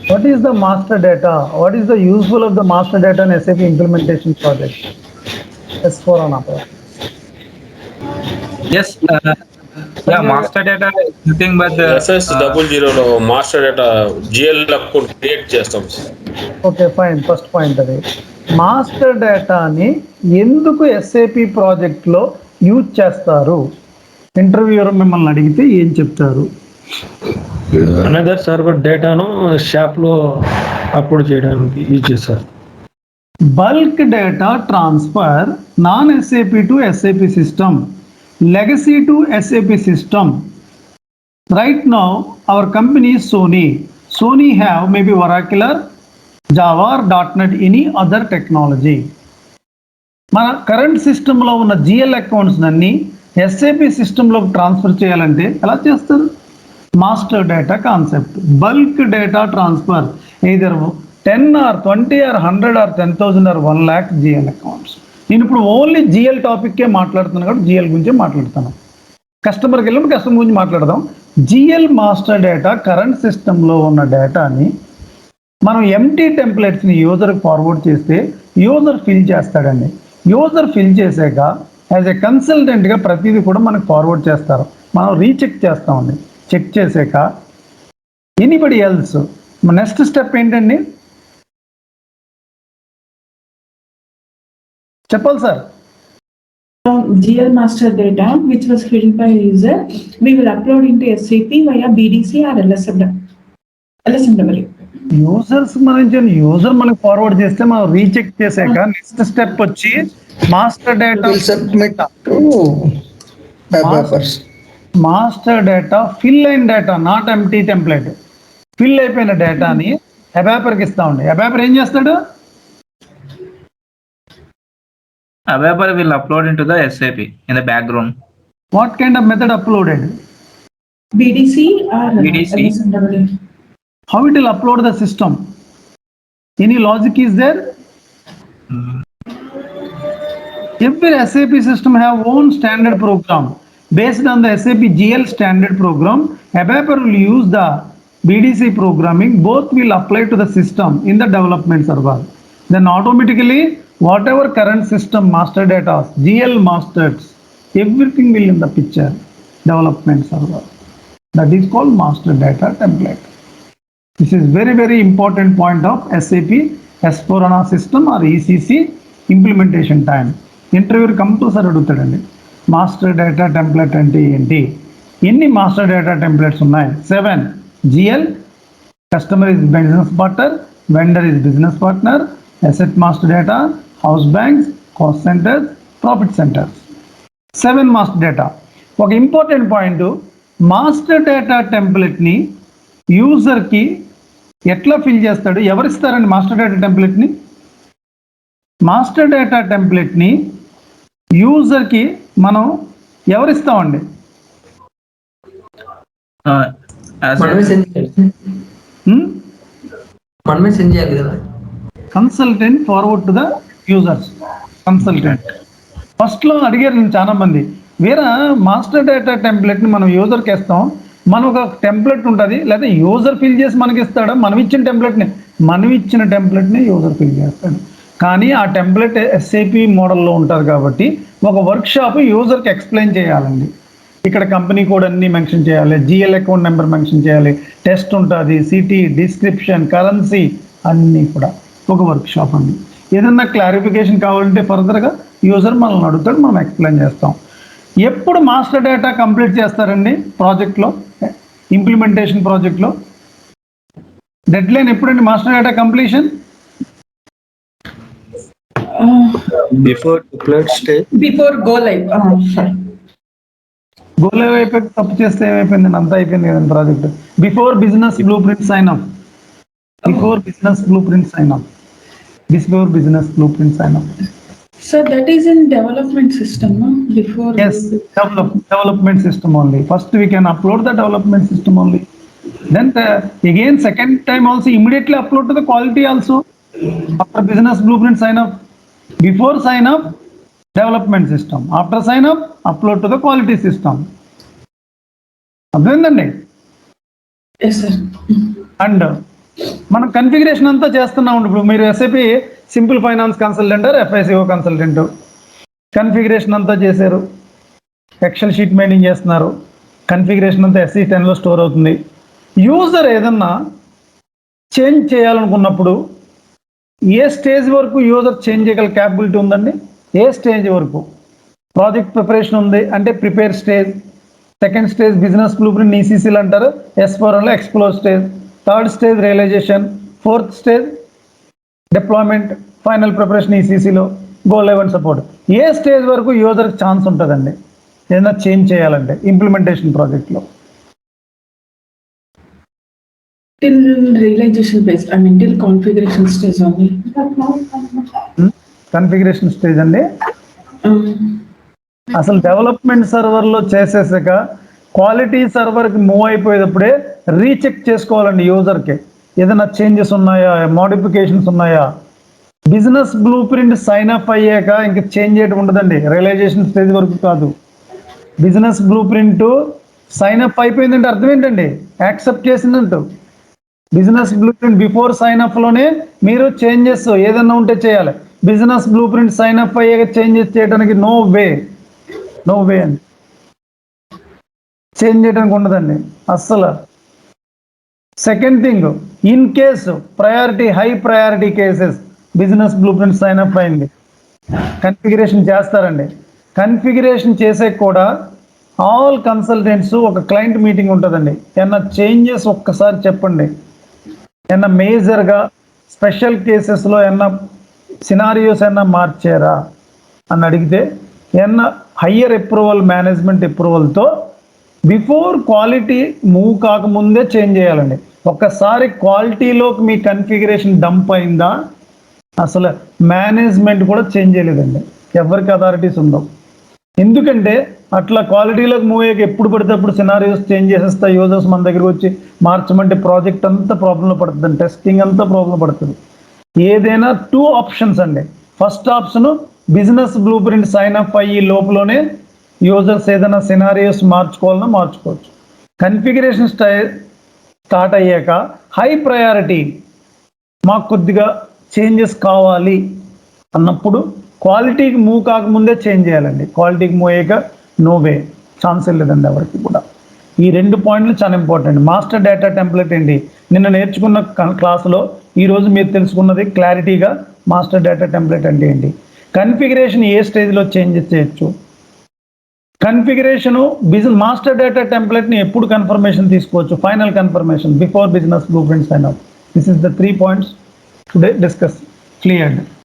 What is the master data? What is the useful of the master data in SAP implementation project? S4 HANA project. Yes, yeah, master data is nothing but the SS00 master data GL account create చేస్తాం. Okay fine, first point అది. Master డేటాని ఎందుకు SAP ప్రాజెక్ట్లో use చేస్తారు? Interviewer మిమ్మల్ని అడిగితే ఏం చెప్తారు? అనదర్ సర్వర్ డేటాను షాప్లో అప్లోడ్ చేయడానికి యూజ్ చేస్తారు. Bulk data transfer non SAP to SAP system, legacy to SAP system. Right now our company is Sony have maybe Oracle, Java or .NET, any other technology. మన current సిస్టంలో ఉన్న GL accounts అన్ని SAP సిస్టంలోకి transfer చేయాలంటే ఎలా చేస్తారు? Master data concept, bulk data transfer, either 10 or 20 or 100 or 10,000 or 1 lakh GL accounts. నేను ఇప్పుడు only GL టాపిక్కే మాట్లాడుతున్నాను కాబట్టి జిఎల్ గురించే మాట్లాడుతాను. కస్టమర్కి వెళ్ళినప్పుడు కస్టమర్ గురించి మాట్లాడదాం. జిఎల్ మాస్టర్ డేటా కరెంట్ సిస్టంలో ఉన్న డేటాని మనం ఎంటీ టెంప్లెట్స్ని యూజర్కి ఫార్వర్డ్ చేస్తే యూజర్ ఫిల్ చేస్తాడండి. యూజర్ ఫిల్ చేసాక యాజ్ ఎ కన్సల్టెంట్గా ప్రతిదీ కూడా మనకు ఫార్వర్డ్ చేస్తారు. మనం రీచెక్ చేస్తామండి. చెక్ చేసాక ఎనీబడి ఎల్స్ నెక్స్ట్ స్టెప్ ఏంటండి? చెప్పాలి sir. GL master data which was filled by user, we will upload into SAP via BDC or LSMW. Users user మనకి ఫార్వర్డ్ చేస్తే మనం రీచెక్ చేసాక నెక్స్ట్ స్టెప్ వచ్చి master data master data fill అయిన data, not empty template, fill అయిపోయిన డేటాని అబాపర్కి ఇస్తామండి. ABAPer ఏం చేస్తాడు? Available will upload into the SAP in the background. What kind of method uploaded? BDC or BDC. LSMW. How it will upload the system? Any logic is there? Every SAP system have own standard program. Based on the SAP GL standard program, Abaper will use the BDC programming. Both will apply to the system in the development server. Then automatically whatever current system master data, GL masters, everything will in the picture development server. That is called master data template. This is very, very important point of SAP S4 HANA system or ECC implementation time. Interviewer compulsory అడుగుతాడండి. Master data template అంటే ఏంటి? ఎన్ని master data templates ఉన్నాయి? 7. GL, customer is business partner, vendor is business partner, asset master data, house banks, cost centres, profit centres. 7 master data. ఒక important point, master data టెంప్లెట్ని యూజర్కి ఎట్లా fill చేస్తాడు? ఎవరిస్తారండి మాస్టర్ డేటా టెంప్లెట్ని? మాస్టర్ డేటా టెంప్లెట్ని యూజర్కి మనం ఎవరిస్తామండి? Consultant forward to the users. Consultant ఫస్ట్లో అడిగారు నేను చాలా మంది, వేరే మాస్టర్ డేటా టెంప్లెట్ని మనం యూజర్కి ఇస్తాం, మనం ఒక టెంప్లెట్ ఉంటుంది, లేదా యూజర్ ఫిల్ చేసి మనకి ఇస్తాడా? మనం ఇచ్చిన టెంప్లెట్ని యూజర్ ఫిల్ చేస్తాడు. కానీ ఆ టెంప్లెట్ ఎస్ఏపి మోడల్లో ఉంటుంది కాబట్టి ఒక వర్క్షాప్ యూజర్కి ఎక్స్ప్లెయిన్ చేయాలండి. ఇక్కడ కంపెనీ కోడ్ అన్నీ మెన్షన్ చేయాలి, జిఎల్ అకౌంట్ నెంబర్ మెన్షన్ చేయాలి, టెస్ట్ ఉంటుంది, సిటీ, డిస్క్రిప్షన్, కరెన్సీ అన్నీ కూడా ఒక వర్క్షాప్ అండి. ఏదన్నా క్లారిఫికేషన్ కావాలంటే ఫర్దర్గా యూజర్ మనల్ని అడుగుతాడు, మనం ఎక్స్ప్లెయిన్ చేస్తాం. ఎప్పుడు మాస్టర్ డేటా కంప్లీట్ చేస్తారండి ప్రాజెక్ట్లో, ఇంప్లిమెంటేషన్ ప్రాజెక్ట్లో? డెడ్ లైన్ ఎప్పుడండి master data completion? Before go live. Go live అయిపోయి తప్పు చేస్తే ఏమైపోయింది? అంతా అయిపోయింది కదండి project. Before business blue print sign up. Before business blue print sign up. Before business blueprint sign up. So that is in development system, no? Before. Yes, development system only. First we can upload the development system only. Then again second time also immediately upload to the quality also. After business blueprint sign up. Before sign up, development system. After sign up, upload to the quality system. అర్థమైందండి? Yes, sir. And మనం configuration అంతా చేస్తున్నాం. ఇప్పుడు మీరు SAP simple finance consultant FICO consultant, configuration అంతా చేశారు, Excel sheet maintain చేస్తున్నారు, configuration అంతా SE10లో స్టోర్ అవుతుంది. యూజర్ ఏదన్నా చేంజ్ చేయాలనుకున్నప్పుడు ఏ స్టేజ్ వరకు యూజర్ చేంజ్ చేయగల క్యాపబిలిటీ ఉందండి? ఏ స్టేజ్ వరకు? ప్రాజెక్ట్ ప్రిపరేషన్ ఉంది అంటే prepare stage, second stage business blue print ECCలు అంటారు, S4 HANAలో explore stage, third stage realisation, fourth stage deployment, final preparation ECCలో go live and support. A stage వరకు యూజర్కి ఛాన్స్ ఉంటుందండి ఏదైనా చేంజ్ చేయాలంటే ఇంప్లిమెంటేషన్ ప్రాజెక్ట్లో? Till realization phase, I mean till configuration stage only. Configuration stage అండి. అసలు development సర్వర్లో చేసేసాక క్వాలిటీ సర్వర్కి మూవ్ అయిపోయేటప్పుడే రీచెక్ చేసుకోవాలండి యూజర్కి ఏదైనా చేంజెస్ ఉన్నాయా, మోడిఫికేషన్స్ ఉన్నాయా. Business blue print sign up అయ్యాక ఇంక చేంజ్ చేయడం ఉండదండి, రియలైజేషన్ స్టేజ్ వరకు కాదు. Business blue print sign up అయిపోయిందంటే అర్థం ఏంటండి? యాక్సెప్ట్ చేసిందంటూ. Business blue print before sign అప్లోనే మీరు చేంజెస్ ఏదైనా ఉంటే చేయాలి. Business blue print sign up అయ్యాక చేంజెస్ చేయడానికి నో వే అండి, చేంజ్ చేయడానికి ఉండదండి అస్సలు. Second thing, in case priority high priority cases business blue print sign up అయింది, కన్ఫిగరేషన్ చేస్తారండి. కన్ఫిగరేషన్ చేసే కూడా ఆల్ కన్సల్టెంట్స్ ఒక క్లయింట్ మీటింగ్ ఉంటుందండి. ఏమన్నా చేంజెస్ ఒక్కసారి చెప్పండి, ఏమన్నా మేజర్గా స్పెషల్ కేసెస్లో ఏమన్నా సినారియోస్ ఏమన్నా మార్చారా అని అడిగితే ఏమన్నా హయ్యర్ అప్రూవల్ మేనేజ్మెంట్ అప్రూవల్తో బిఫోర్ క్వాలిటీ మూవ్ కాకముందే చేంజ్ చేయాలండి. ఒక్కసారి క్వాలిటీలోకి మీ కన్ఫిగరేషన్ డంప్ అయిందా అసలు మేనేజ్మెంట్ కూడా చేంజ్ చేయలేదండి, ఎవరికి అథారిటీస్ ఉండవు. ఎందుకంటే అట్లా క్వాలిటీలోకి మూవ్ అయ్యాక ఎప్పుడు పడితే అప్పుడు సినారియోస్ చేంజ్ చేసేస్తా యూజర్స్ మన దగ్గరికి వచ్చి మార్చమంటే ప్రాజెక్ట్ అంతా ప్రాబ్లంలో పడుతుంది, టెస్టింగ్ అంతా ప్రాబ్లం పడుతుంది. ఏదైనా 2 ఆప్షన్స్ అండి. First option business blue print sign up అయ్యి లోపలనే యూజర్స్ ఏదైనా సినారియోస్ మార్చుకోవాలన్నా మార్చుకోవచ్చు. కన్ఫిగరేషన్ స్టార్ట్ అయ్యాక హై ప్రయారిటీ మాకు కొద్దిగా చేంజెస్ కావాలి అన్నప్పుడు క్వాలిటీకి మూవ్ కాకముందే చేంజ్ చేయాలండి. క్వాలిటీకి మూవ్ అయ్యాక నో వే, ఛాన్స్ లేదండి ఎవరికి కూడా. ఈ 2 పాయింట్లు చాలా ఇంపార్టెంట్. మాస్టర్ డేటా టెంప్లెట్ ఏంటి, నిన్న నేర్చుకున్న క్లాసులో ఈరోజు మీరు తెలుసుకున్నది క్లారిటీగా మాస్టర్ డేటా టెంప్లెట్ అంటే ఏంటి, కన్ఫిగరేషన్ ఏ స్టేజ్లో చేంజెస్ చేయొచ్చు, కన్ఫిగరేషను మాస్టర్ డేటా టెంప్లెట్ని ఎప్పుడు కన్ఫర్మేషన్ తీసుకోవచ్చు, final confirmation before business blue print sign up. This is the 3 points today discuss cleared.